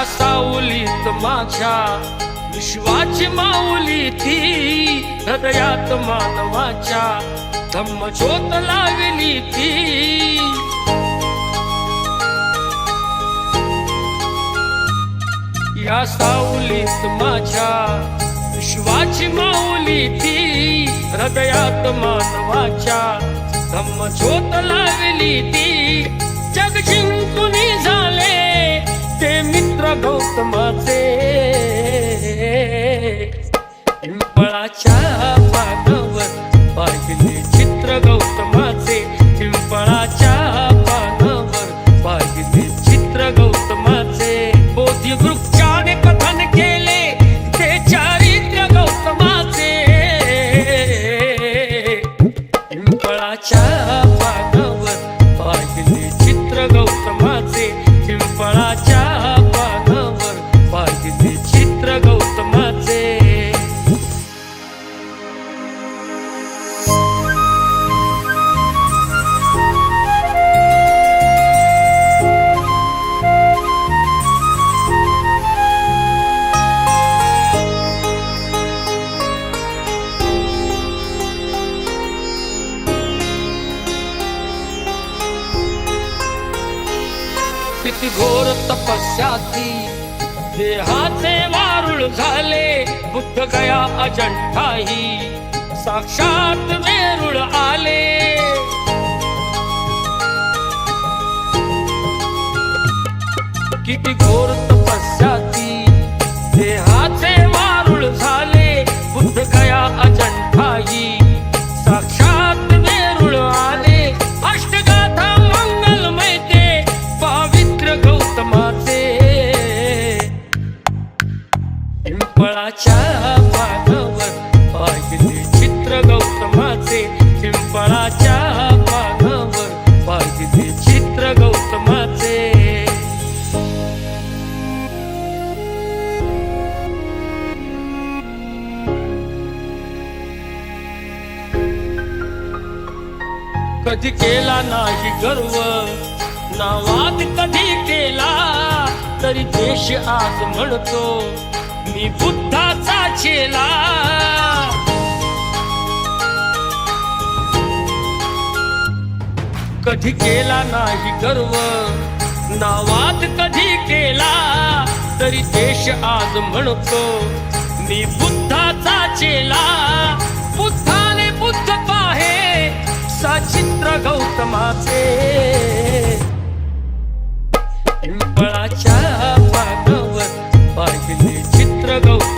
सावलीत माझ्या विश्वाची माऊली ती, हृदयात मानवाच्या धम्मज्योत लावली ती। या सावलीत माझ्या विश्वाची माऊली ती, हृदयात मानवाच्या धम्मज्योत लावली ती। जग जिंकून झाले ते मित्र गौतमाचे, पिंपळाच्या पानावर पाहिले चित्र गौतमाचे, पिंपळाच्या पानावर पाहिले चित्र गौतमाचे। बोधी वृक्षाने कथन केले ते चारित्र्य गौतमाचे, पिंपळाच्या पानावर पाहिले चित्र गौतमाचे, पिंपळाच्या पानावर पाहिले चित्र गौतमाचे। किती घोर तपस्या ती, देहाचे वारुळ झाले, बुद्ध गया अजंठाही साक्षात वेरूळ आले। किती घोर तपस्या ती, देहाचे वारुळ झाले, बुद्ध गया अजंठाही साक्षात वेरूळ आले। अष्टगाथा मंगलमय ते पावित्र गौतमाचे, पिंपळाच्या पानावर पाहिले चित्र गौतमाचे, पिंपळाच्या पानावर पाहिले चित्र गौतमाचे। कधी केला नाही गर्व ना वाद कधी केला, तरी देश आज म्हणतो मी बुद्धाचा चेला। कधी केला नाही गर्व ना वाद कधी केला, तरी देश आज म्हणतो मी बुद्धाचा चेला। बुद्धाने बुद्ध पाहे सचित्र गौतमाचे, पिंपळाच्या पानावर पाहिले चित्र गौतमाचे।